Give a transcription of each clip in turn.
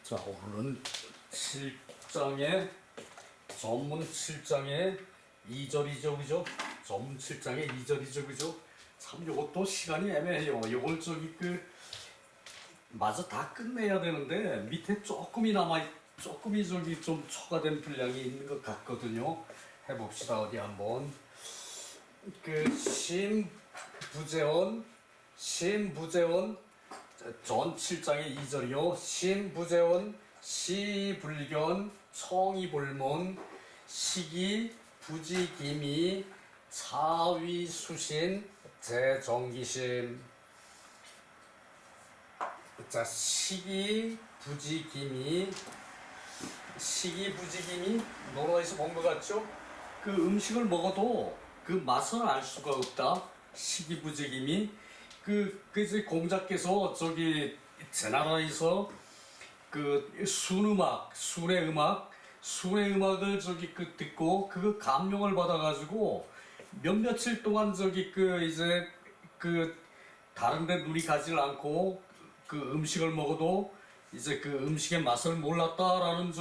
자, 오늘은 7장의 전문 7장의 2절이죠, 그죠? 전문 7장의 2절이죠, 그죠? 참 요것도 시간이 애매해요. 요걸 마저 다 끝내야 되는데 밑에 조금이 조금이 좀 초과된 분량이 있는 것 같거든요. 해봅시다. 어디 한번. 신부재원 전 7장의 2절이요. 신부재원 시불견 청이불문 시기 부지기미 차위수신 재정기심. 자, 시기부지기미 노라에서 본 것 같죠? 그 음식을 먹어도 그 맛을 알 수가 없다. 시기부지기미. 이제 공자께서 제 나라에서 순의 음악을 듣고 감명을 받아가지고 며칠 동안 다른데 눈이 가지를 않고 음식을 먹어도 이제 음식의 맛을 몰랐다라는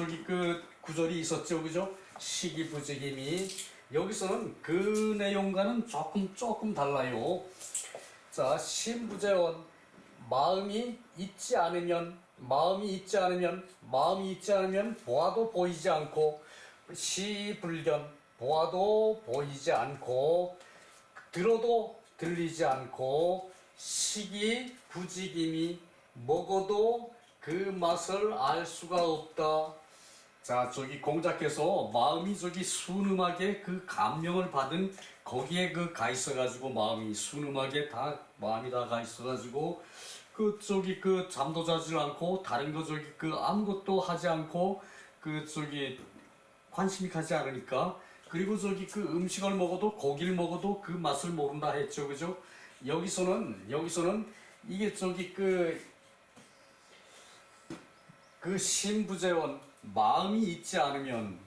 구절이 있었죠, 그죠? 시기부지기미. 여기서는 그 내용과는 조금 달라요. 자, 신부재원 마음이 있지 않으면 보아도 보이지 않고, 시불견 보아도 보이지 않고 들어도 들리지 않고, 시기부지기미 먹어도 그 맛을 알 수가 없다. 자, 공자께서 마음이 순음악에 감명을 받은 거기에 가 있어가지고, 순음악에 마음이 다 가 있어가지고, 잠도 자질 않고, 다른 거 아무것도 하지 않고, 관심이 가지 않으니까, 그리고 음식을 먹어도, 고기를 먹어도 그 맛을 모른다 했죠, 그죠? 여기서는 이게 신부재원 마음이 있지 않으면은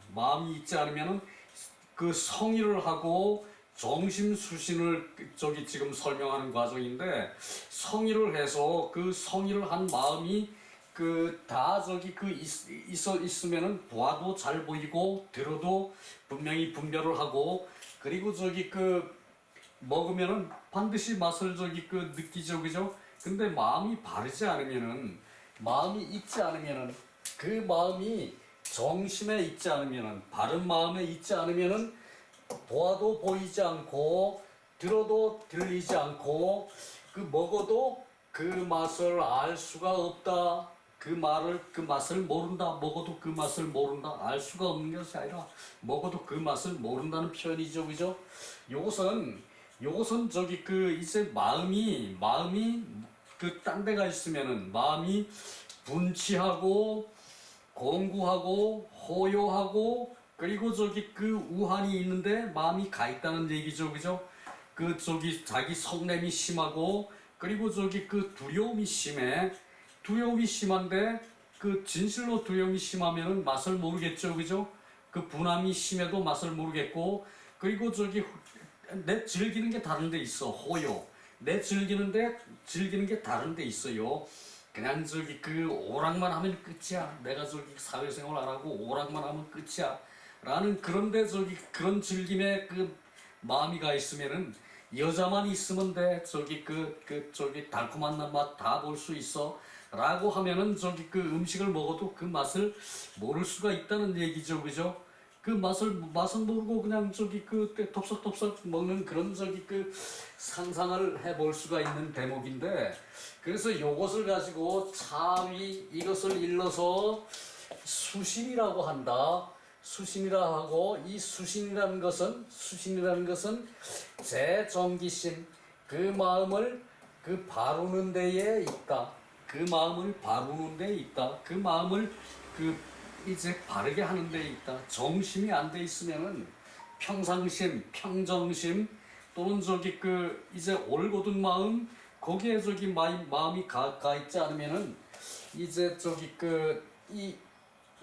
성의를 하고 정심수신을 지금 설명하는 과정인데, 성의를 해서 성의를 한 마음이 다 있으면은 보아도 잘 보이고 들어도 분명히 분별을 하고, 그리고 먹으면은 반드시 맛을 느끼죠, 그죠? 근데 마음이 있지 않으면은 그 마음이 정심에 있지 않으면은, 바른 마음에 있지 않으면은 보아도 보이지 않고 들어도 들리지 않고 먹어도 그 맛을 알 수가 없다. 그 맛을 모른다. 먹어도 그 맛을 모른다. 알 수가 없는 것이 아니라 먹어도 그 맛을 모른다는 표현이죠, 그죠? 요것은 이제 마음이 딴 데가 있으면은, 마음이 분치하고 공구하고 호요하고, 그리고 우한이 있는데 마음이 가 있다는 얘기죠, 그죠? 자기 성냄이 심하고, 그리고 두려움이 심한데, 진실로 두려움이 심하면은 맛을 모르겠죠, 그죠? 분함이 심해도 맛을 모르겠고, 그리고 내 즐기는 게 다른 데 있어, 호요. 내 즐기는 게 다른 데 있어요. 그냥 오락만 하면 끝이야. 내가 사회생활 안 하고 오락만 하면 끝이야. 라는 그런데 그런 즐김에 마음이 가 있으면은, 여자만 있으면 돼. 달콤한 맛 다 볼 수 있어. 라고 하면은 음식을 먹어도 그 맛을 모를 수가 있다는 얘기죠, 그죠? 맛을 모르고 그냥 톱석톱석 먹는 그런 상상을 해볼 수가 있는 대목인데, 그래서 요것을 가지고 이것을 일러서 수신이라고 한다. 수신이라 하고, 이 수신이라는 것은 재정기심, 그 마음을 바르는 데에 있다. 그 마음을 이제 바르게 하는 데 있다. 정심이 안 돼 있으면은 평상심, 평정심, 또는 이제 올곧은 마음, 거기에 마음이 가 있지 않으면은, 이제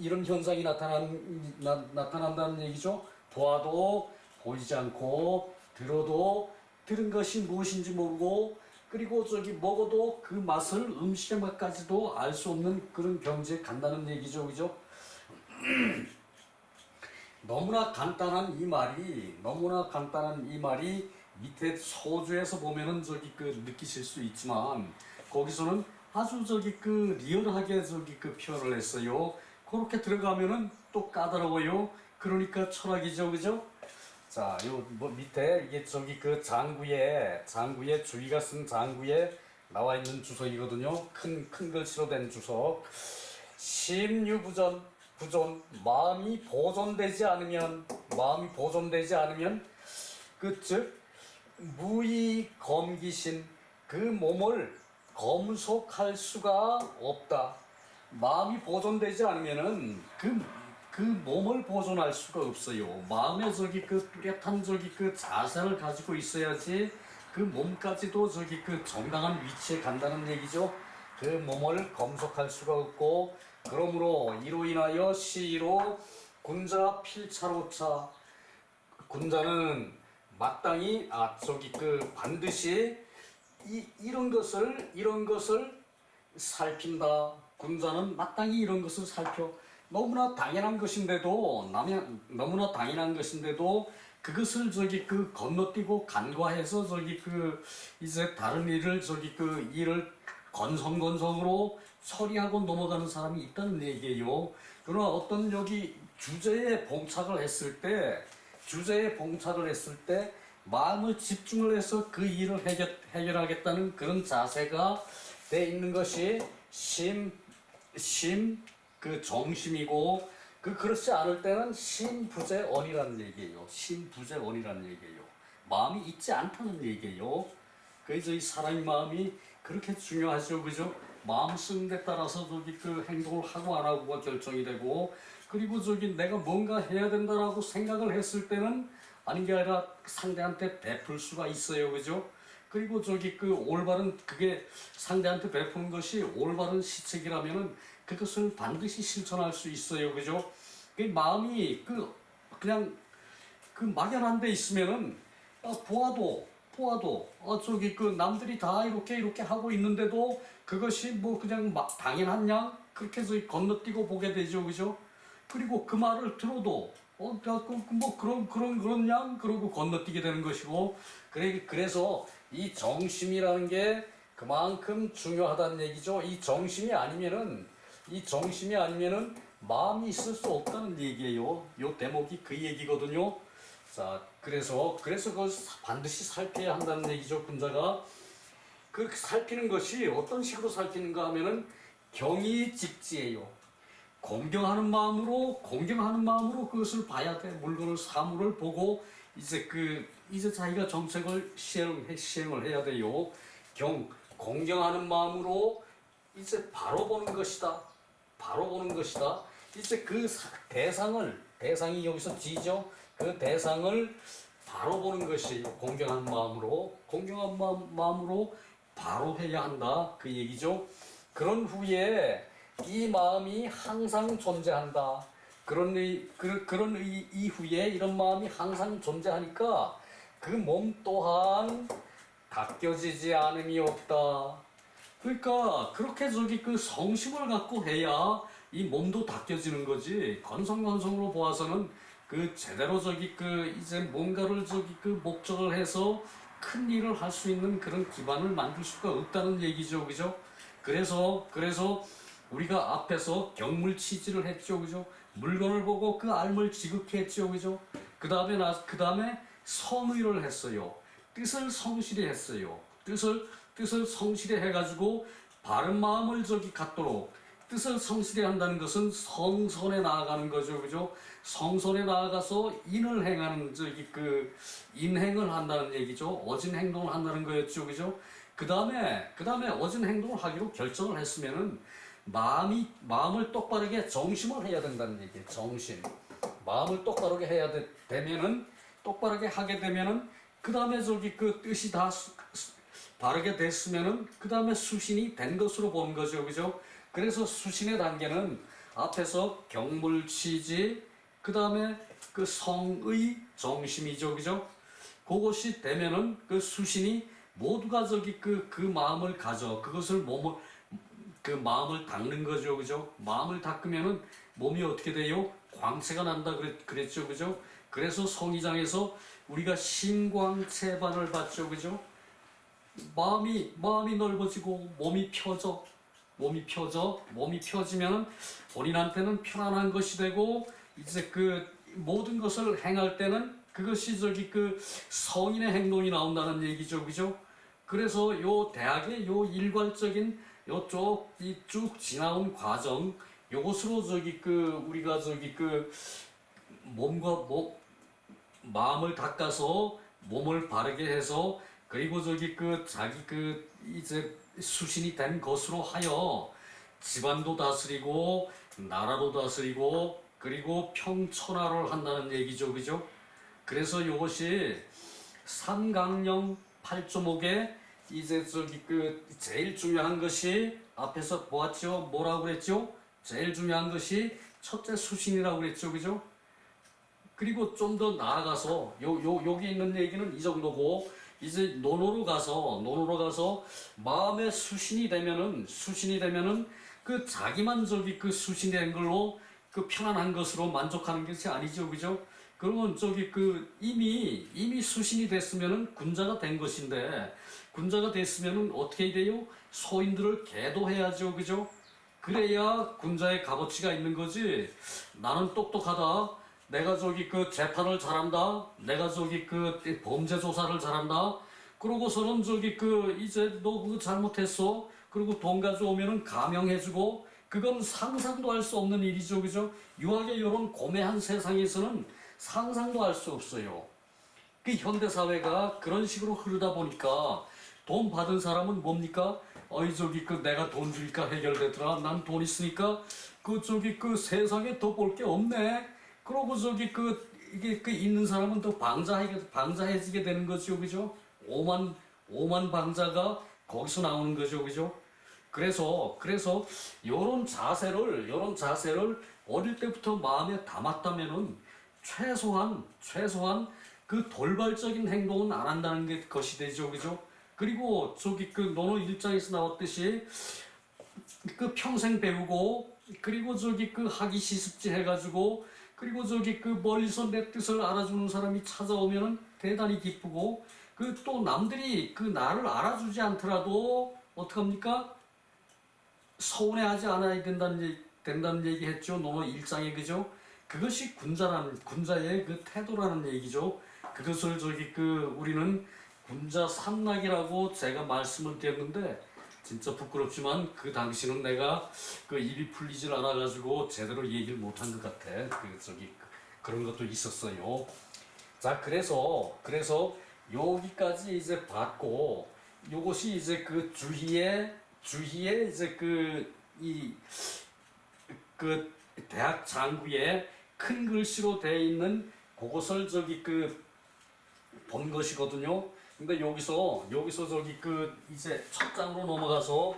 이런 현상이 나타난다는 얘기죠. 보아도 보이지 않고, 들어도 들은 것이 무엇인지 모르고, 그리고 저기 먹어도 그 맛을 음식의 맛까지도 알 수 없는 그런 경지에 간다는 얘기죠, 그죠? 너무나 간단한 이 말이 밑에 소주에서 보면은 저기 그 느끼실 수 있지만 거기서는 아주 저기 그 리얼하게 저기 그 표현을 했어요. 그렇게 들어가면은 또 까다로워요. 그러니까 철학이죠, 그죠? 자, 요 뭐 밑에 이게 저기 그 장구에 주의가 쓴 장구에 나와 있는 주석이거든요. 큰 글씨로 된 주석. 심유부존 마음이 보존되지 않으면 그 즉 무의 검기신 그 몸을 검속할 수가 없다. 마음이 보존되지 않으면은 그 몸을 보존할 수가 없어요. 마음에 저기 그 뚜렷한 저기 그 자세를 가지고 있어야지 그 몸까지도 저기 그 정당한 위치에 간다는 얘기죠. 그 몸을 검속할 수가 없고 그러므로 이로 인하여 시로 군자 필차로차 군자는 마땅히 저기 그 반드시 이런 것을 살핀다. 군자는 마땅히 이런 것을 살펴 너무나 당연한 것인데도 그것을 저기 그 건너뛰고 간과해서 저기 그 이제 다른 일을 저기 그 일을 건성건성으로 처리하고 넘어가는 사람이 있다는 얘기예요. 그러나 어떤 여기 주제에 봉착을 했을 때 마음을 집중을 해서 그 일을 해결하겠다는 그런 자세가 돼 있는 것이 그 정심이고 그렇지 않을 때는 심부재언이라는 얘기예요. 마음이 있지 않다는 얘기예요. 그래서 이 사람의 마음이 그렇게 중요하죠, 그죠? 마음 쓰는 데 따라서 저기 그 행동을 하고 안 하고가 결정이 되고 그리고 저기 내가 뭔가 해야 된다라고 생각을 했을 때는 아닌 게 아니라 상대한테 베풀 수가 있어요, 그죠? 그리고 저기 그 올바른 그게 상대한테 베푸는 것이 올바른 시책이라면은 그것을 반드시 실천할 수 있어요, 그죠? 그 마음이 그냥 그 막연한 데 있으면은 보아도 저기 그 남들이 다 이렇게 하고 있는데도 그것이 뭐 그냥 막 당연한 양 그렇게 해서 건너뛰고 보게 되죠, 그죠? 그리고 그 말을 들어도 뭐 그런 양 그러고 건너뛰게 되는 것이고 그래서 이 정심이라는 게 그만큼 중요하다는 얘기죠. 이 정심이 아니면은 마음이 있을 수 없다는 얘기예요. 요 대목이 그 얘기거든요. 자, 그래서 그걸 반드시 살펴야 한다는 얘기죠. 군자가 그렇게 살피는 것이 어떤 식으로 살피는가 하면은 경이직지예요. 공경하는 마음으로 그것을 봐야 돼. 물건을 사물을 보고 이제 자기가 정책을 시행을 해야 돼요. 공경하는 마음으로 이제 바로 보는 것이다. 이제 그 대상이 여기서 지죠. 그 대상을 바로 보는 것이 공경한 마음으로 바로 해야 한다. 그 얘기죠. 그런 후에 이 마음이 항상 존재한다. 그런 이후에 이런 마음이 항상 존재하니까 그 몸 또한 닦여지지 않음이 없다. 그러니까 그렇게 저기 그 성심을 갖고 해야 이 몸도 닦여지는 거지. 건성건성으로 보아서는 그 제대로 저기 그 이제 뭔가를 저기 그 목적을 해서 큰 일을 할 수 있는 그런 기반을 만들 수가 없다는 얘기죠, 그죠? 그래서 우리가 앞에서 경물치지를 했죠, 그죠? 물건을 보고 그 알을 지극했죠, 그죠? 그 다음에 성의를 했어요. 뜻을 성실히 했어요. 뜻을 성실히 해가지고 바른 마음을 저기 갖도록 뜻을 성실히 한다는 것은 성선에 나아가는 거죠, 그죠? 성선에 나아가서 인을 행하는 저기 그 인행을 한다는 얘기죠. 어진 행동을 한다는 거였죠, 그죠? 그 다음에 어진 행동을 하기로 결정을 했으면은 마음을 똑바르게 정심을 해야 된다는 얘기예요. 정심. 마음을 똑바르게 똑바르게 하게 되면은 그 다음에 저기 그 뜻이 다 바르게 됐으면은 그 다음에 수신이 된 것으로 보는 거죠, 그죠? 그래서 수신의 단계는 앞에서 경물치지, 그 다음에 그 성의 정심이죠, 그죠? 그것이 되면은 그 수신이 모두가 저기 그 마음을 가져 그것을 몸을 그 마음을 닦는 거죠, 그죠? 마음을 닦으면은 몸이 어떻게 돼요? 광채가 난다 그랬죠, 그죠? 그래서 성의장에서 우리가 신광채반을 받죠, 그죠? 마음이 넓어지고 몸이 펴지면은 본인한테는 편안한 것이 되고 이제 그 모든 것을 행할 때는 그것이 저기 그 성인의 행동이 나온다는 얘기죠, 그죠? 그래서 요 대학의 요 일괄적인 요쪽 이 쭉 지나온 과정 요것으로 저기 그 우리가 저기 그 몸과 마음을 닦아서 몸을 바르게 해서 그리고 저기 그 자기 그 이제 수신이 된 것으로 하여 집안도 다스리고 나라도 다스리고 그리고 평천하를 한다는 얘기죠, 그죠? 그래서 이것이 삼강령 8조목에 이제 저기 그 제일 중요한 것이 앞에서 보았죠? 뭐라고 그랬죠? 제일 중요한 것이 첫째 수신이라고 그랬죠, 그죠? 그리고 좀 더 나아가서 여기 있는 얘기는 이 정도고 이제 논어로 가서 마음의 수신이 되면은 그 자기만 저기 그 수신이 된 걸로 그 편안한 것으로 만족하는 것이 아니죠, 그죠? 그러면 저기 그 이미 수신이 됐으면은 군자가 된 것인데 군자가 됐으면은 어떻게 돼요? 소인들을 계도해야죠, 그죠? 그래야 군자의 값어치가 있는 거지. 나는 똑똑하다. 내가 저기 그 재판을 잘한다. 내가 저기 그 범죄 조사를 잘한다. 그러고서는 저기 그 이제 너 그거 잘못했어. 그리고 돈 가져오면은 감형해주고 그건 상상도 할 수 없는 일이죠, 그죠? 유학의 이런 고매한 세상에서는 상상도 할 수 없어요. 그 현대 사회가 그런 식으로 흐르다 보니까 돈 받은 사람은 뭡니까? 어이 저기 그 내가 돈 주니까 해결되더라. 난 돈 있으니까 그 저기 그 세상에 더 볼 게 없네. 그러고 저기 그 이게 그 있는 사람은 더 방자해지게 되는 거죠, 그죠? 오만 방자가 거기서 나오는 거죠, 그죠? 그래서 요런 자세를 어릴 때부터 마음에 담았다면은 최소한 그 돌발적인 행동은 안 한다는 게 것이 되죠, 그죠? 그리고 저기 그 논어 1장에서 나왔듯이 그 평생 배우고 그리고 저기 그 하기 시습지 해가지고 그리고 저기 그 멀리서 내 뜻을 알아주는 사람이 찾아오면은 대단히 기쁘고 그 또 남들이 그 나를 알아주지 않더라도 어떡합니까? 서운해하지 않아야 된다는 얘기 했죠. 논어 1장에 그죠? 그것이 군자의 그 태도라는 얘기죠. 그것을 저기 그 우리는 군자 삼락이라고 제가 말씀을 드렸는데 진짜 부끄럽지만 그 당시는 내가 그 입이 풀리질 않아가지고 제대로 얘기를 못한 것 같아. 그 저기 그런 것도 있었어요. 자 그래서 여기까지 이제 봤고 요것이 이제 그 주희의 이제 그 대학 장구에 큰 글씨로 되어 있는 그것을 저기 그 본 것이거든요. 근데 여기서 저기 그 이제 첫 장으로 넘어가서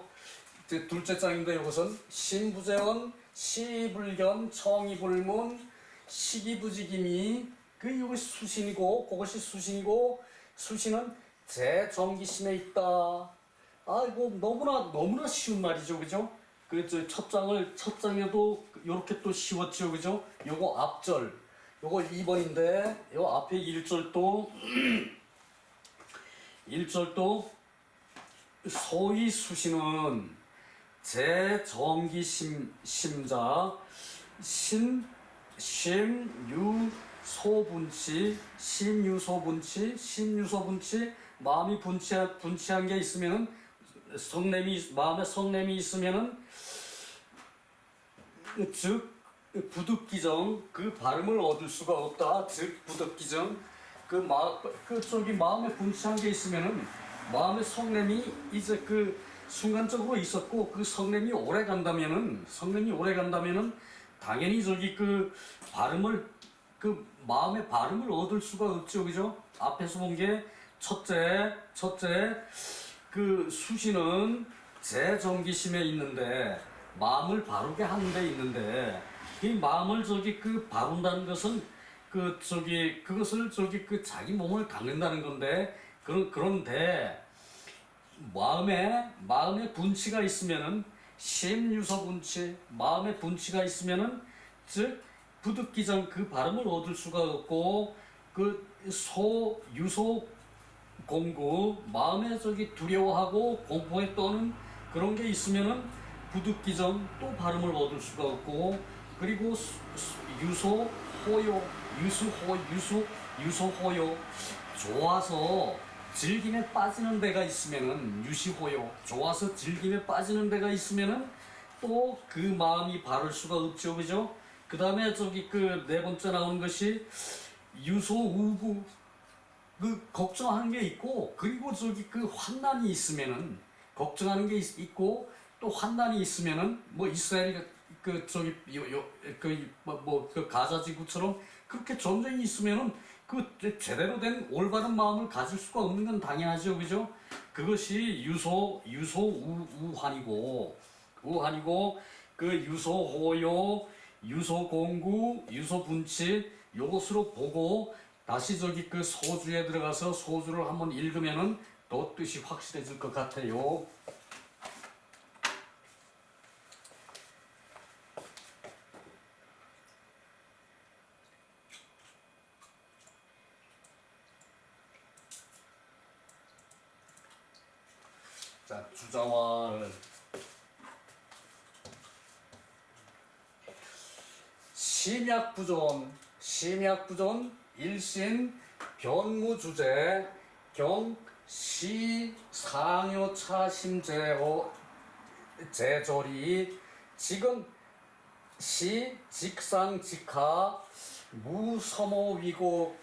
이제 둘째 장인데 이것은 신부재원, 시불견, 청이불문, 시기부지김이 그 이것이 수신이고 그것이 수신이고 수신은 제정기심에 있다. 아이고 너무나 쉬운 말이죠, 그죠? 그 첫 장에도 이렇게 또 쉬웠죠, 그죠? 요거 앞절, 요거 2번인데 요 앞에 1절도 소위 수신은 제정기심자 심유소분치 마음이 분치한 게 있으면은 마음에 성냄이 있으면은 즉 부득기정 그 발음을 얻을 수가 없다. 즉 부득기정 저기 마음에 분치한 게 있으면은 마음의 성냄이 이제 그 순간적으로 있었고 그 성냄이 오래 간다면은 당연히 저기 그 발음을 그 마음의 발음을 얻을 수가 없죠, 그죠? 앞에서 본 게 첫째 그 수신은 제정기심에 있는데 마음을 바르게 하는 데 있는데 이 마음을 저기 그 바른다는 것은 그것을 저기 그 자기 몸을 닦는다는 건데 그런데 마음에 분치가 있으면은 심유서 분치, 마음에 분치가 있으면은 즉 부득기정 그 발음을 얻을 수가 없고 그 유소 공구 마음에 두려워하고 공포에 떠는 그런 게 있으면은 부득기정 또 발음을 얻을 수가 없고 그리고 유소 호요 유소 호요 좋아서 즐김에 빠지는 데가 있으면은 유시호요 좋아서 즐김에 빠지는 데가 있으면은 또 그 마음이 바를 수가 없죠 그죠? 그 다음에 그 네 번째 나온 것이 유소우구 그 걱정하는 게 있고 그리고 그 환난이 있으면은 걱정하는 게 있고 또 환난이 있으면은 뭐 이스라엘이 그 가자 지구처럼 그렇게 전쟁이 있으면은 그 제대로 된 올바른 마음을 가질 수가 없는 건 당연하죠 그죠? 그것이 우환이고 그 유소호요 유소공구 유소분치 요것으로 보고 다시 그 소주에 들어가서 소주를 한번 읽으면은 또 뜻이 확실해질 것 같아요. 자, 주자왈 심약부존 일신 변무주제 경 시상여차 심제어 제절이 지금 시 직상직하 무서모위고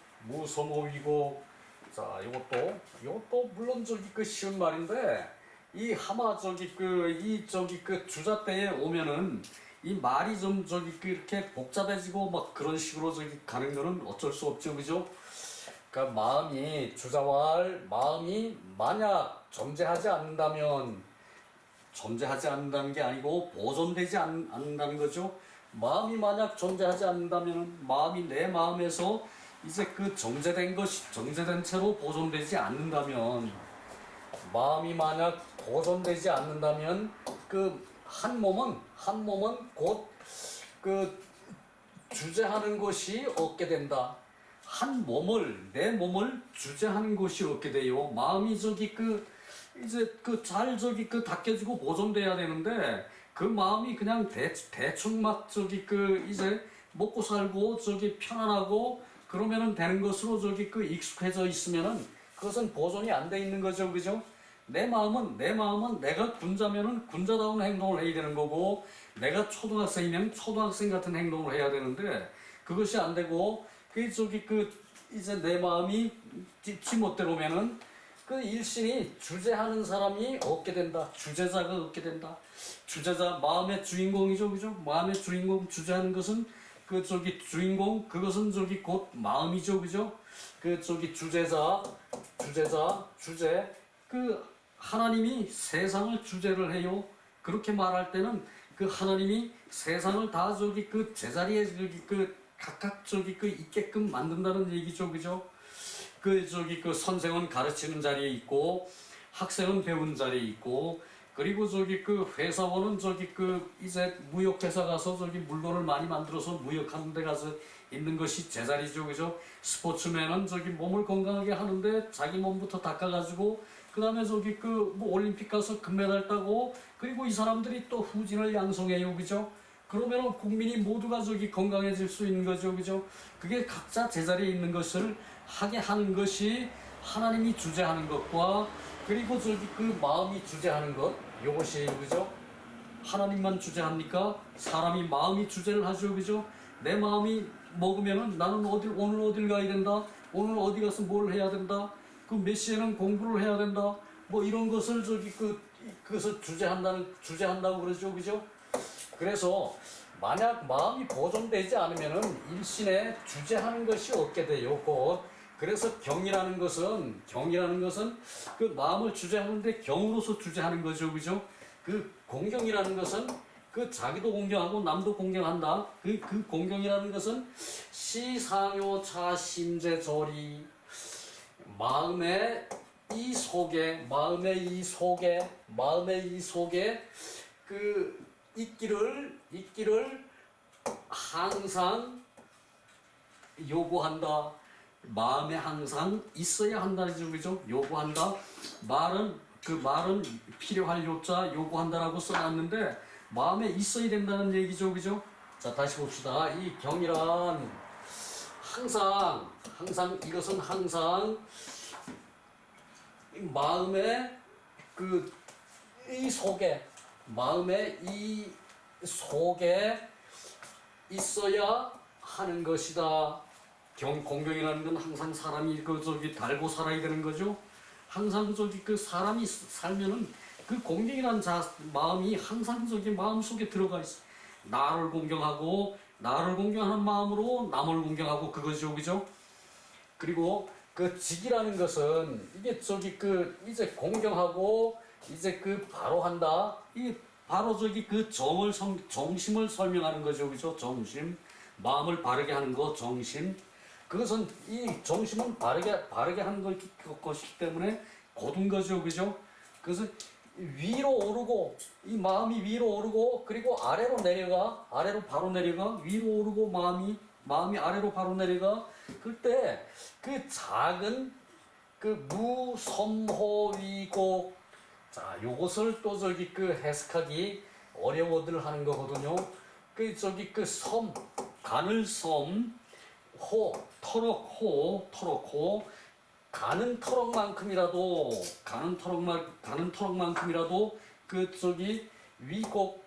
자 이것도 물론 그 쉬운 말인데 이 하마 그 주자 때에 오면은 이 말이 좀 이렇게 복잡해지고 막 그런 식으로 가는 거는 어쩔 수 없죠 그죠? 그러니까 마음이 만약 존재하지 않는다면 존재하지 않는다는 게 아니고 보존되지 않는다는 거죠. 마음이 만약 존재하지 않는다면 마음이 내 마음에서 이제 그 정제된 채로 보존되지 않는다면 마음이 만약 보존되지 않는다면 그 한 몸은 곧 그 주재하는 것이 없게 된다. 내 몸을 주재하는 것이 없게 돼요. 마음이 이제 잘 닦여지고 보존돼야 되는데 그 마음이 그냥 대충 막 이제 먹고 살고 편안하고 그러면은 되는 것으로 익숙해져 있으면은 그것은 보존이 안 돼 있는 거죠, 그죠? 내 마음은 내가 군자면은 군자다운 행동을 해야 되는 거고 내가 초등학생이면 초등학생 같은 행동을 해야 되는데 그것이 안 되고 이제 내 마음이 지멋대로면은 그 일신이 주재하는 사람이 없게 된다. 주재자가 없게 된다. 주재자 마음의 주인공이죠, 그죠? 마음의 주인공 주재하는 것은 주인공 그것은 곧 마음이죠, 그죠? 주재 그 하나님이 세상을 주재를 해요. 그렇게 말할 때는 그 하나님이 세상을 다 그 제자리에 각각 있게끔 만든다는 얘기죠, 그죠? 그 선생은 가르치는 자리에 있고 학생은 배운 자리에 있고 그리고 그 회사원은 이제 무역회사 가서 물건을 많이 만들어서 무역하는 데 가서 있는 것이 제자리죠, 그죠? 스포츠맨은 몸을 건강하게 하는데 자기 몸부터 닦아가지고 그 다음에 뭐 올림픽 가서 금메달 따고 그리고 이 사람들이 또 후진을 양성해요, 그죠? 그러면 국민이 모두가 건강해질 수 있는 거죠, 그죠? 그게 각자 제자리에 있는 것을 하게 하는 것이 하나님이 주재하는 것과 그리고 그 마음이 주재하는 것, 이것이에요, 그죠? 하나님만 주재합니까? 사람이 마음이 주재를 하죠, 그죠? 내 마음이 먹으면은 나는 오늘 어딜 가야 된다, 오늘 어디 가서 뭘 해야 된다, 그 몇 시에는 공부를 해야 된다, 뭐 이런 것을 그것을 주재한다고 그러죠, 그죠? 그래서 만약 마음이 보존되지 않으면은 일신에 주재하는 것이 없게 돼요. 곧 그래서 경이라는 것은 그 마음을 주재하는데 경으로서 주재하는 거죠, 그죠? 그 공경이라는 것은 그 자기도 공경하고 남도 공경한다. 그 공경이라는 것은 시상요 차심제절이 마음에 이 속에 마음의 이 속에 그 있기를 항상 요구한다. 마음에 항상 있어야 한다는 거죠. 요구한다. 말은 필요할 요자 요구한다라고 써놨는데 마음에 있어야 된다는 얘기죠, 그죠? 자, 다시 봅시다. 이 경이란 항상 이것은 항상 마음의 마음의 이 속에 있어야 하는 것이다. 공경이라는 건 항상 사람이 달고 살아야 되는 거죠. 항상 사람이 살면은 그 공경이라는 마음이 항상 마음 속에 들어가 있어. 나를 공경하는 마음으로 남을 공경하고 그거죠, 그죠? 그리고 그 직이라는 것은 이게 이제 공경하고 이제 바로 한다. 이 바로 정심을 설명하는 거죠, 그죠? 정심, 마음을 바르게 하는 거, 정심. 그것은 이 정심은 바르게 하는 것이기 때문에 곧은 거죠, 그죠? 그래서 위로 오르고 이 마음이 위로 오르고 그리고 아래로 바로 내려가 위로 오르고 마음이 아래로 바로 내려가. 그때 그 작은 무섬호위곡, 자, 요것을 또 해석하기 어려워들 하는 거거든요. 가늘섬, 터럭호, 가는 터럭만큼이라도 위곡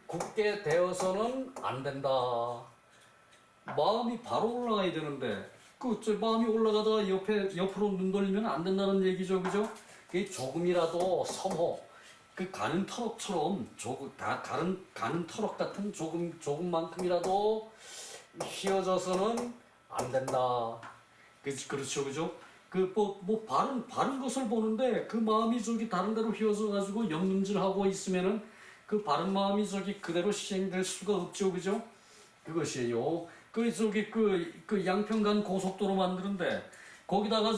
굳게 되어서는 안 된다. 마음이 바로 올라가야 되는데 마음이 올라가다가 옆으로 눈 돌리면 안 된다는 얘기죠, 그죠? 조금이라도 섬호, 가는 터럭처럼 가는 터럭 같은 조금만큼이라도 휘어져서는 안 된다. 그렇죠, 그죠? 바른 것을 보는데 그 마음이 다른 데로 휘어져 가지고 옆눈질하고 있으면은 그 바른 마음이 그대로 시행될 수가 없죠, 그죠? 그것이에요. 양평간 고속도로 만드는데 거기다가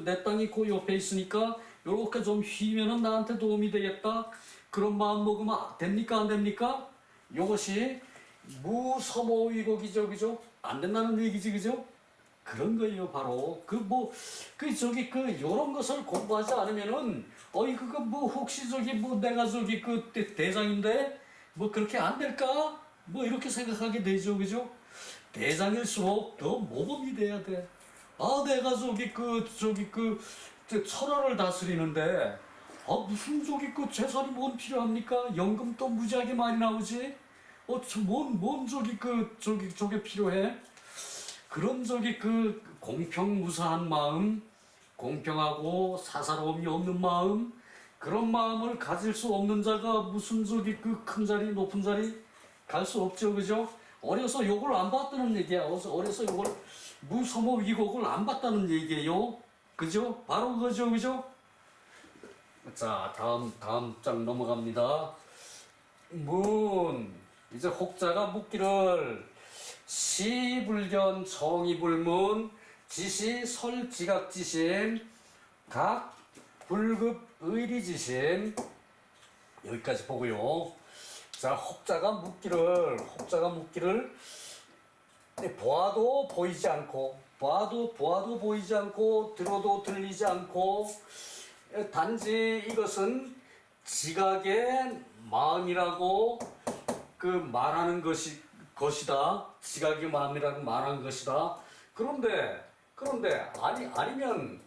내 땅이 그 옆에 있으니까 요렇게 좀 휘면은 나한테 도움이 되겠다. 그런 마음 먹으면 됩니까, 안 됩니까? 요것이 무섬호위곡이죠, 그죠? 안 된다는 얘기지, 그죠? 그런 거예요, 바로. 요런 것을 공부하지 않으면은, 혹시 내가 대장인데, 그렇게 안 될까? 이렇게 생각하게 되죠, 그죠? 대장일수록 더 모범이 돼야 돼. 내가 천하를 다스리는데, 무슨 재산이 뭔 필요합니까? 연금도 무지하게 많이 나오지? 저게 필요해? 그런 공평무사한 마음, 공평하고 사사로움이 없는 마음, 그런 마음을 가질 수 없는 자가 무슨 큰 자리, 높은 자리 갈 수 없죠, 그죠? 어려서 요걸 안 봤다는 얘기야. 어려서 요걸 무섬호위곡을 안 봤다는 얘기예요. 그죠? 바로 그죠, 그죠? 자, 다음 장 넘어갑니다. 이제 혹자가 묻기를 시불견 정의불문 지시 설지각지심 각 불급 의리지심, 여기까지 보고요. 자, 혹자가 묻기를 보아도 보이지 않고 들어도 들리지 않고 단지 이것은 지각의 마음이라고 말하는 것이다. 지각의 마음이라고 말하는 것이다. 그런데 아니면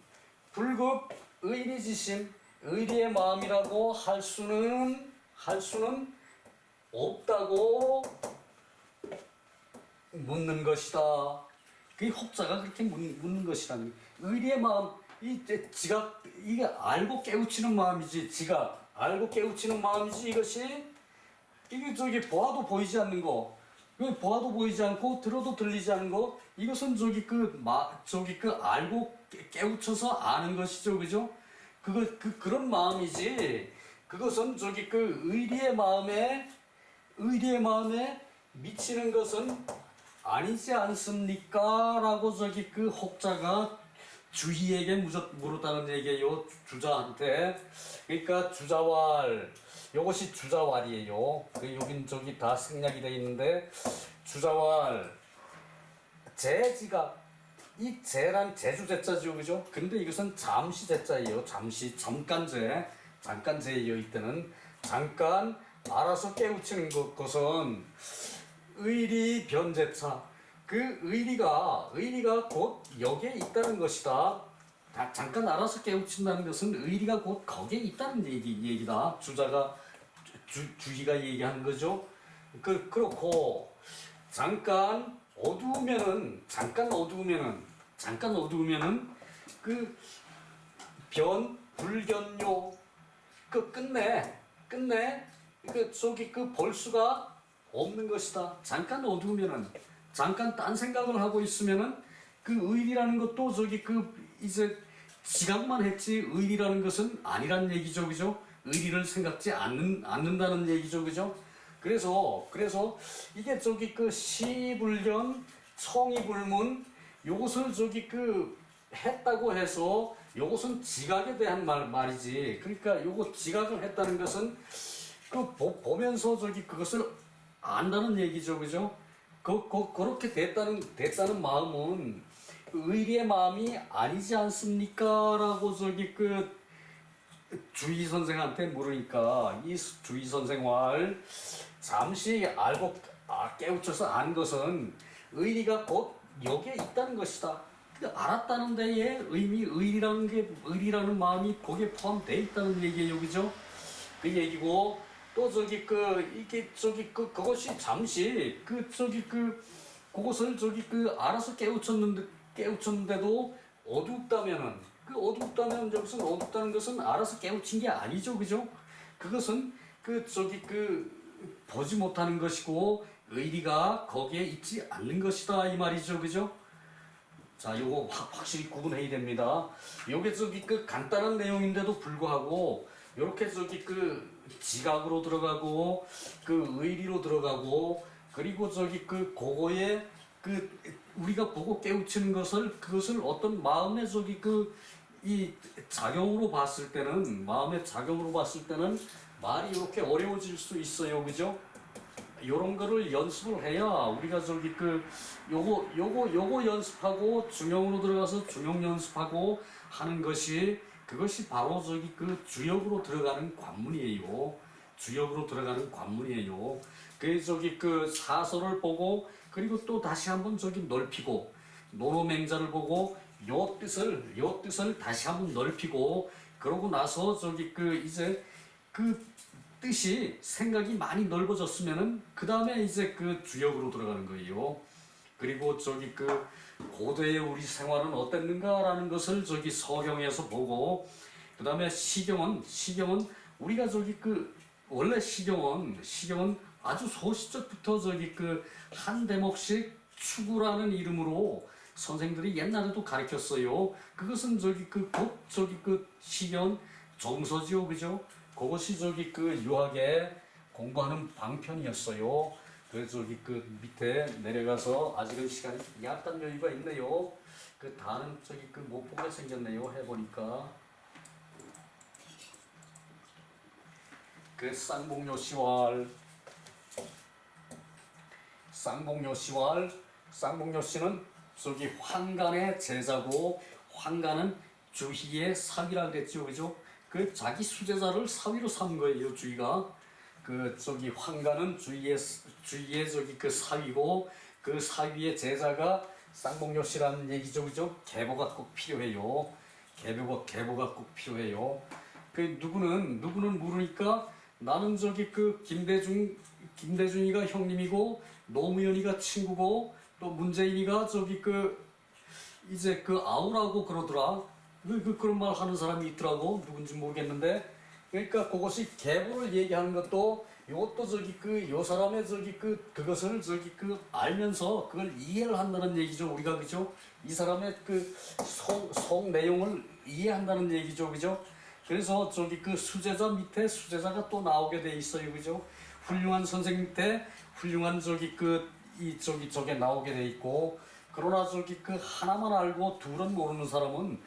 불급 의리지심, 의리의 마음이라고 할 수는 없다고 묻는 것이다. 그 혹자가 그렇게 묻는 것이다. 의리의 마음, 지각, 이게 알고 깨우치는 마음이지. 지각, 알고 깨우치는 마음이지. 이게 보아도 보이지 않는 거, 보아도 보이지 않고 들어도 들리지 않는 거, 이것은 알고 깨우쳐서 아는 것이죠, 그죠? 그런 마음이지. 그것은 의리의 마음에 미치는 것은 아니지 않습니까? 라고 혹자가 주희에게 물었다는 얘기예요. 주자한테. 그러니까 주자왈, 요것이 주자왈이에요. 여긴 저기 다 생략이 되어 있는데 주자왈 제지가 이 제란 제주제자죠, 그죠? 근데 이것은 잠시 제자예요. 잠시 잠깐제예요. 이때는 잠깐 알아서 깨우치는 것은 의리 변제차. 그 의리가 곧 여기에 있다는 것이다. 잠깐 알아서 깨우친다는 것은 의리가 곧 거기에 있다는 얘기다. 주희가 얘기한 거죠. 그렇고 잠깐 어두우면은 그 불견요 끝내 그 볼 수가 없는 것이다. 잠깐 어두우면은 잠깐 딴 생각을 하고 있으면은 그 의리라는 것도 이제 지각만 했지 의리라는 것은 아니란 얘기죠, 그죠? 의리를 생각지 않는다는 얘기죠, 그죠? 그래서 이게 시불견 청이불문 요것을 했다고 해서 요것은 지각에 대한 말이지. 그러니까 요거 지각을 했다는 것은 보면서 그것을 안다는 얘기죠, 그죠? 그렇게 됐다는 마음은 의리의 마음이 아니지 않습니까? 라고 주희 선생한테 물으니까 이 주희 선생 말 잠시 알고 깨우쳐서 안 것은 의리가 곧 여기에 있다는 것이다. 알았다는 데에 의리라는 마음이 거기에 포함되어 있다는 얘기예요, 그죠? 그 얘기고 또 그것이 잠시 그것을 알아서 깨우쳤는데도 어둡다면은 여기서 어둡다는 것은 알아서 깨우친 게 아니죠, 그죠? 그것은 보지 못하는 것이고 의리가 거기에 있지 않는 것이다 이 말이죠, 그죠? 자, 요거 확실히 구분해야 됩니다. 요게 간단한 내용인데도 불구하고 요렇게 지각으로 들어가고 의리로 들어가고 그리고 그거에 우리가 보고 깨우치는 그것을 어떤 마음의 이 작용으로 봤을 때는 말이 이렇게 어려워질 수 있어요, 그죠? 요런 거를 연습을 해야 우리가 요거 연습하고 중용으로 들어가서 중용 연습하고 하는 것이 그것이 바로 주역으로 들어가는 관문이에요. 그래서 사설을 보고 그리고 또 다시 한번 넓히고 노노맹자를 보고 요 뜻을 다시 한번 넓히고 그러고 나서 이제 뜻이 생각이 많이 넓어졌으면은 그 다음에 이제 주역으로 들어가는 거예요. 그리고 고대의 우리 생활은 어땠는가라는 것을 서경에서 보고 그 다음에 시경은 우리가 원래 시경은 아주 소시적부터 한 대목씩 추구라는 이름으로 선생들이 옛날에도 가르쳤어요. 그것은 시경 정서지요, 그죠? 그것이 유학에 공부하는 방편이었어요. 그래서 밑에 내려가서 아직은 시간이 약간 여유가 있네요. 다는 못 보게 생겼네요. 해보니까 쌍봉요시는 환관의 제자고 환관은 주희의 사위라 그랬죠, 그죠? 자기 수제자를 사위로 삼은 거예요, 주희가. 환관은 주희의 사위고 그 사위의 제자가 쌍봉요시라는 얘기죠, 그죠? 계보가 꼭 필요해요. 계보가 꼭 필요해요. 누구는 모르니까 나는 김대중이가 형님이고 노무현이가 친구고 또 문재인이가 이제 아우라고 그러더라. 그런 말 하는 사람이 있더라고. 누군지 모르겠는데. 그러니까 그것이 계보를 얘기하는 것도 이것도 요 사람의 그것을 알면서 그걸 이해를 한다는 얘기죠, 우리가, 그죠? 이 사람의 속 내용을 이해한다는 얘기죠, 그죠? 그래서 수제자 밑에 수제자가 또 나오게 돼 있어요, 그죠? 훌륭한 선생 밑에 훌륭한 저게 나오게 돼 있고 그러나 저기 그 하나만 알고 둘은 모르는 사람은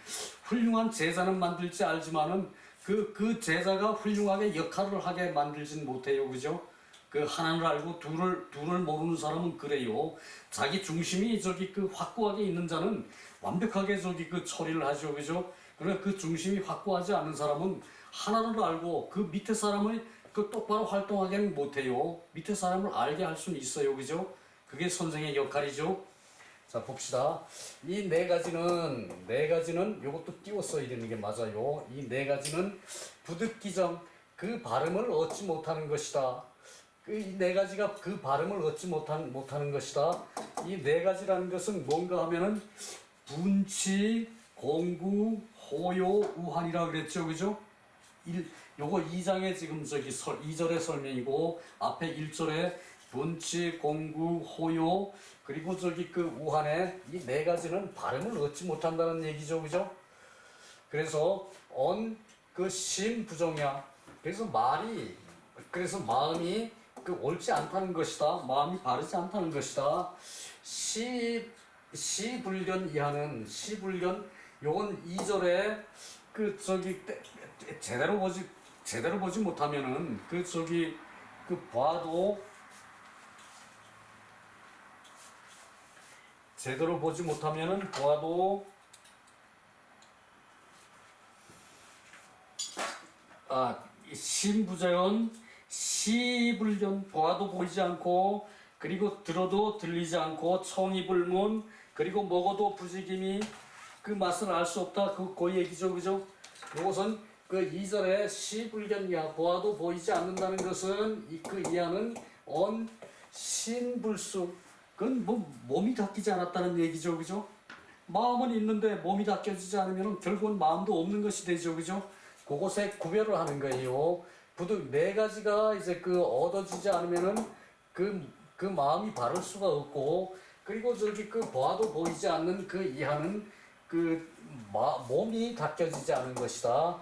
훌륭한 제자는 만들지 알지만은 그 제자가 훌륭하게 역할을 하게 만들진 못해요. 그죠? 그 하나를 알고 둘을 모르는 사람은 그래요. 자기 중심이 저기 그 확고하게 있는 자는 완벽하게 저기 그 처리를 하죠. 그죠? 그러나 그 중심이 확고하지 않은 사람은 하나를 알고 그 밑에 사람을 그 똑바로 활동하게는 못해요. 밑에 사람을 알게 할 수는 있어요. 그죠? 그게 선생의 역할이죠. 자, 봅시다. 이 네 가지는 요것도 띄워 써야 되는 게 맞아요. 이 네 가지는 부득기정 그 발음을 얻지 못하는 것이다. 이 네 가지가 그 발음을 얻지 못하는 것이다. 이 네 가지라는 것은 뭔가 하면은 분치, 공구, 호요, 우한이라 그랬죠. 그죠? 요거 2장에 지금 저기 2절의 설명이고 앞에 1절에 분치, 공구, 호요 그리고 저기 그 우한에 이 네 가지는 발음을 얻지 못한다는 얘기죠. 그죠? 그래서 그 심부정이야. 그래서 마음이 그 옳지 않다는 것이다. 마음이 바르지 않다는 것이다. 시불견 이하는 시불견 요건 2절에 그 저기 제대로 보지 못하면은 그 저기 그 봐도 제대로 보지 못하면은 봐도 심부자연 시불견 봐도 보이지 않고 그리고 들어도 들리지 않고 청이불문 그리고 먹어도 부지김이 그 맛을 알 수 없다 그 얘기죠. 그죠? 이것은 그 2절에 시불견 이하 보아도 보이지 않는다는 것은 그 이하는 신불수 그건 뭐 몸이 닦이지 않았다는 얘기죠. 그죠? 마음은 있는데 몸이 닦여지지 않으면 결국은 마음도 없는 것이 되죠. 그죠? 그것에 구별을 하는 거예요. 부득 네 가지가 이제 그 얻어지지 않으면은 그 마음이 바를 수가 없고 그리고 저기 그 보아도 보이지 않는 그 이하는 몸이 닦여지지 않은 것이다.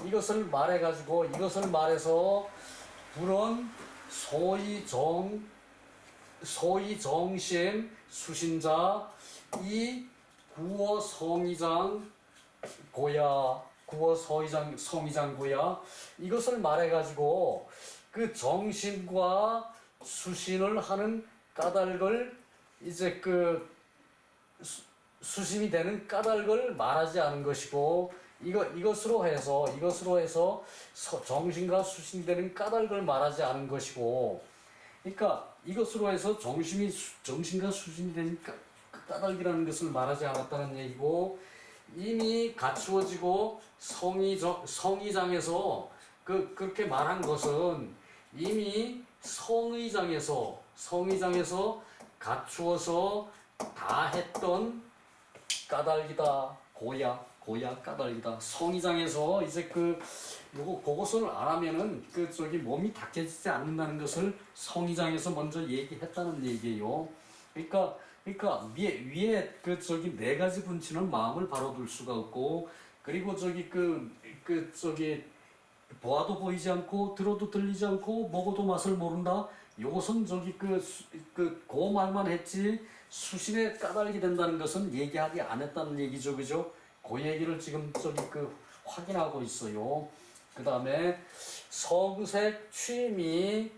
이것을 말해서 불은 소위 정신 수신자 이 구어 성의장 고야 이것을 말해가지고 그 정신과 수신을 하는 까닭을 이제 그 수신이 되는 까닭을 말하지 않은 것이고 이것으로 해서 정신과 수신이 되는 까닭을 말하지 않은 것이고 그러니까 이것으로 해서 정신과 수신이 되는 까닭이라는 것을 말하지 않았다는 얘기고 이미 갖추어지고 성의장에서 그렇게 말한 것은 이미 성의장에서 갖추어서 다 했던 까닭이다. 고야 까닭이다. 성의장에서 이제 그것을 안 하면은 몸이 닦여지지 않는다는 것을 성의장에서 먼저 얘기했다는 얘기예요. 그러니까 위에 네 가지 분치는 마음을 바로 둘 수가 없고 그리고 보아도 보이지 않고 들어도 들리지 않고 먹어도 맛을 모른다. 요것은 그 말만 했지 수신에 까닭이 된다는 것은 얘기하지 않았다는 얘기죠. 그죠? 그 얘기를 지금 확인하고 있어요. 그 다음에 성색 취미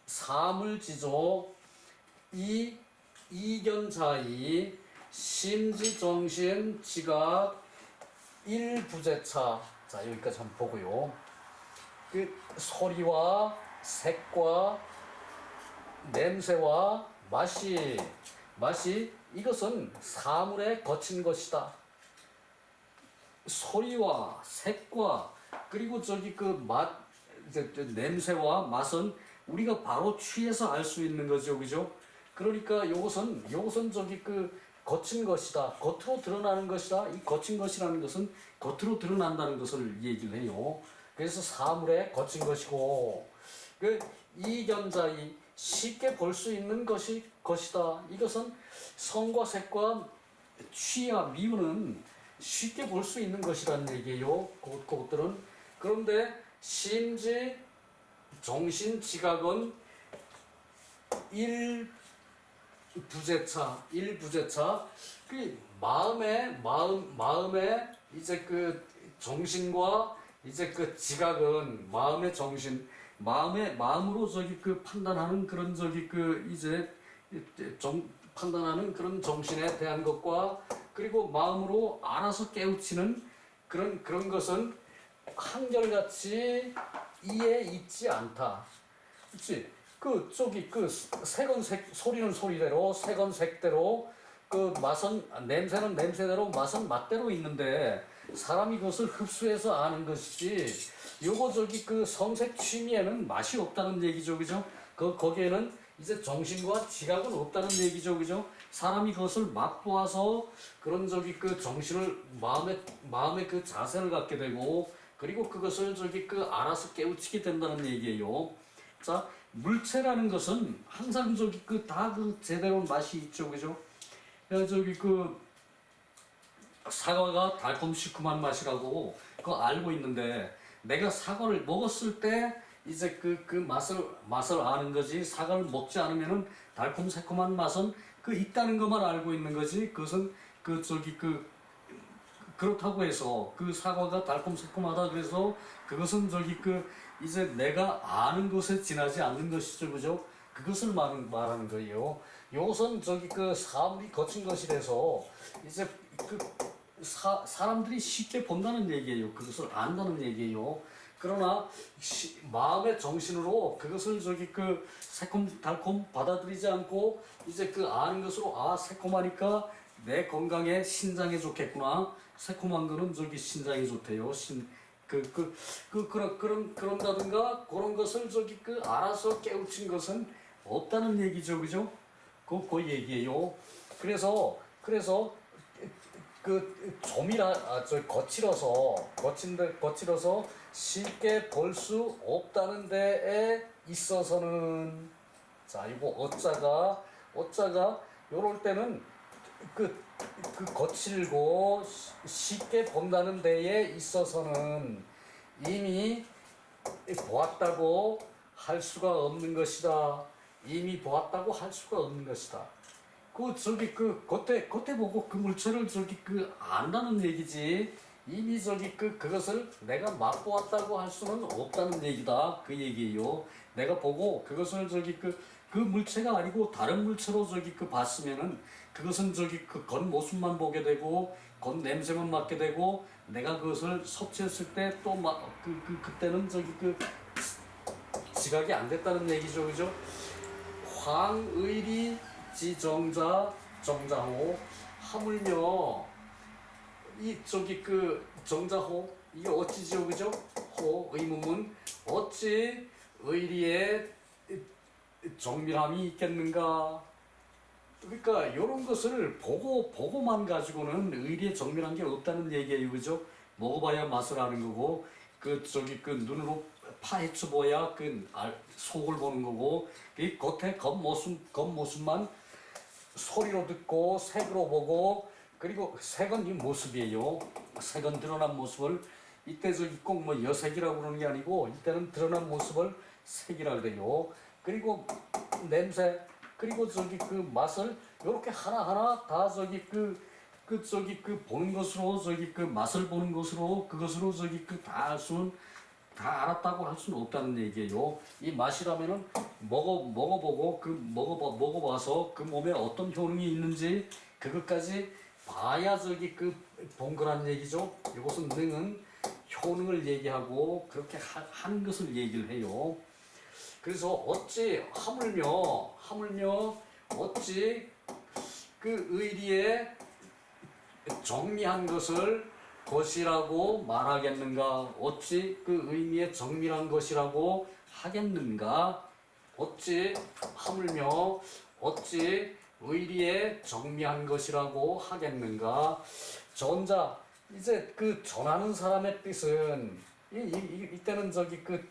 사물지조 이견자의 심지정신 지각 일부재차 자 여기까지 한번 보고요. 그 소리와 색과 냄새와 맛이 이것은 사물에 거친 것이다. 소리와 색과 그리고 냄새와 맛은 우리가 바로 취해서 알 수 있는 거죠. 그죠? 그러니까 요것은 거친 것이다. 겉으로 드러나는 것이다. 이 거친 것이라는 것은 겉으로 드러난다는 것을 얘기를 해요. 그래서 사물에 거친 것이고 이견자의 쉽게 볼 수 있는 것이다. 이것은 성과 색과 취와 미우는 쉽게 볼 수 있는 것이라는 얘기예요. 그것들은 그런데 정신 지각은 부재차, 일부재차. 그 마음에 이제 그 정신과 이제 그 지각은 마음의 정신, 마음으로 저기 그 판단하는 그런 저기 그 이제 판단하는 그런 정신에 대한 것과 그리고 마음으로 알아서 깨우치는 그런 것은 한결같이 이에 있지 않다. 그렇지? 그 저기 그 색은 소리는 소리대로 색은 색대로 그 맛은 냄새는 냄새대로 맛은 맛대로 있는데 사람이 그것을 흡수해서 아는 것이지 요거 저기 그 성색 취미에는 맛이 없다는 얘기죠, 그죠? 거기에는 이제 정신과 지각은 없다는 얘기죠, 그죠? 사람이 그것을 맛보아서 그런 저기 그 정신을 마음의 그 자세를 갖게 되고 그리고 그것을 저기 그 알아서 깨우치게 된다는 얘기예요. 자, 물체라는 것은 항상 저기 그 다 그 제대로 맛이 있죠, 그죠? 저기 그 사과가 달콤시큼한 맛이라고 그거 알고 있는데 내가 사과를 먹었을 때 이제 그 맛을 아는 거지 사과를 먹지 않으면은 달콤 새콤한 맛은 그 있다는 것만 알고 있는 거지 그것은 그 저기 그렇다고 해서 그 사과가 달콤 새콤하다 그래서 그것은 저기 그 이제 내가 아는 것에 지나지 않는 것이죠, 그죠? 그것을 말하는 거예요. 요것은 저기 그 사물이 거친 것이라서 이제 그 사람들이 쉽게 본다는 얘기예요. 그것을 안다는 얘기예요. 그러나 마음의 정신으로 그것을 저기 그 새콤 달콤 받아들이지 않고 이제 그 아는 것으로 아 새콤하니까 내 건강에 신장에 좋겠구나. 새콤한 거는 저기 신장에 좋대요. 그런다든가 그런 것을 저기 그 알아서 깨우친 것은 없다는 얘기죠, 그죠? 그 얘기예요. 그래서 그 거칠어서 쉽게 볼 수 없다는 데에 있어서는 자 이거 어자가 요럴 때는 그 거칠고 쉽게 본다는 데에 있어서는 이미 보았다고 할 수가 없는 것이다. 이미 보았다고 할 수가 없는 것이다. 저기 겉에 보고 그 물체를 저기 안다는 얘기지. 이미 저기 그것을 내가 맛보았다고 할 수는 없다는 얘기다. 그 얘기예요. 내가 보고 그것을 저기 그 물체가 아니고 다른 물체로 저기 봤으면은 그것은 저기 겉모습만 보게 되고 겉냄새만 맡게 되고 내가 그것을 섭취했을 때 또 그때는 저기 지각이 안 됐다는 얘기죠, 그죠? 황의리 지정자 정자호 하물며 이 저기 정자호 이게 어찌죠, 그죠? 호 의문문 어찌 의리에 정밀함이 있겠는가? 그러니까 이런 것을 보고만 가지고는 의리에 정밀한 게 없다는 얘기예요, 그죠? 먹어봐야 맛을 아는 거고 눈으로 파헤쳐 보야 속을 보는 거고 이 겉에 겉모습만 소리로 듣고 색으로 보고 그리고 색은 이 모습이에요. 색은 드러난 모습을 이때 꼭 뭐 여색이라고 그러는 게 아니고 이때는 드러난 모습을 색이라 그래요. 그리고 냄새 그리고 맛을 이렇게 하나하나 다 보는 것으로 맛을 보는 것으로 그것으로 다 할 수는 다 알았다고 할 수는 없다는 얘기예요. 이 맛이라면은 먹어보고 먹어봐서 그 몸에 어떤 효능이 있는지 그것까지 봐야 본 거란 얘기죠. 이것은 능은 효능을 얘기하고 그렇게 하는 것을 얘기를 해요. 그래서 어찌 하물며 어찌 의리에 정미한 것이라고 말하겠는가? 어찌 의미에 정밀한 것이라고 하겠는가? 어찌 하물며 어찌 의리에 정미한 것이라고 하겠는가? 전자 이제 전하는 사람의 뜻은 이때는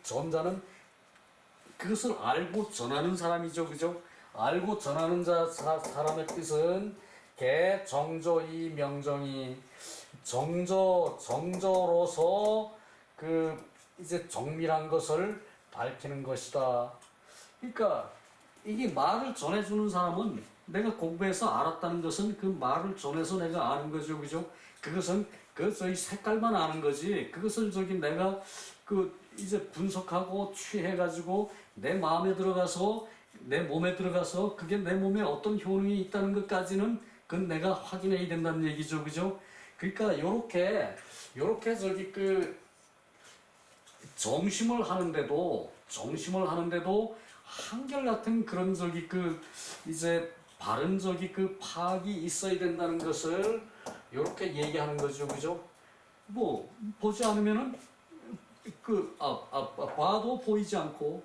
전자는 그것을 알고 전하는 사람이죠, 그죠? 알고 전하는 사람의 뜻은 개 정조이 명정이 정조로서 이제 정밀한 것을 밝히는 것이다. 그러니까 이게 말을 전해주는 사람은 내가 공부해서 알았다는 것은 그 말을 전해서 내가 아는 거죠, 그죠? 그것은 그 저희 색깔만 아는 거지. 그것을 저기 내가 그 이제 분석하고 취해가지고 내 마음에 들어가서 내 몸에 들어가서 그게 내 몸에 어떤 효능이 있다는 것까지는 그건 내가 확인해야 된다는 얘기죠, 그죠? 그러니까 요렇게 저기 그 정심을 하는데도 한결같은 그런 저기 그 이제 바른 저기 그 파악이 있어야 된다는 것을 이렇게 얘기하는 거죠, 그죠? 뭐 보지 않으면은 봐도 보이지 않고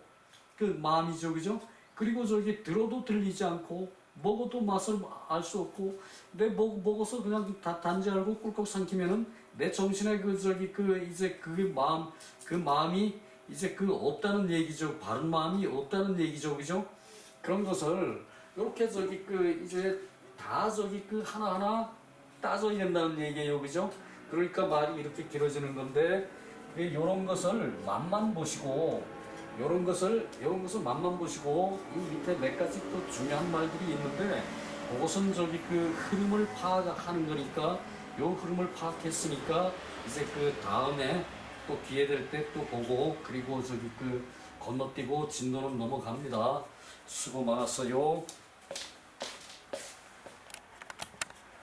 그 마음이죠, 그죠? 그리고 저기 들어도 들리지 않고 먹어도 맛을 알 수 없고 내 먹어서 그냥 단지 알고 꿀꺽 삼키면은 내 정신에 그 저기 그 이제 그 마음이 이제 그 없다는 얘기죠. 바른 마음이 없다는 얘기죠, 그죠? 그런 것을 이렇게 저기 그 이제 다 저기 그 하나하나 따져야 된다는 얘기예요, 그죠? 그러니까 말이 이렇게 길어지는 건데 이런 것을 맛만 보시고 요런 것을 맛만 보시고 이 밑에 몇 가지 또 중요한 말들이 있는데 그것은 저기 그 흐름을 파악하는 거니까 요 흐름을 파악했으니까 이제 그 다음에 또 기회 될 때 또 보고 그리고 저기 그 건너뛰고 진도는 넘어갑니다. 수고 많았어요.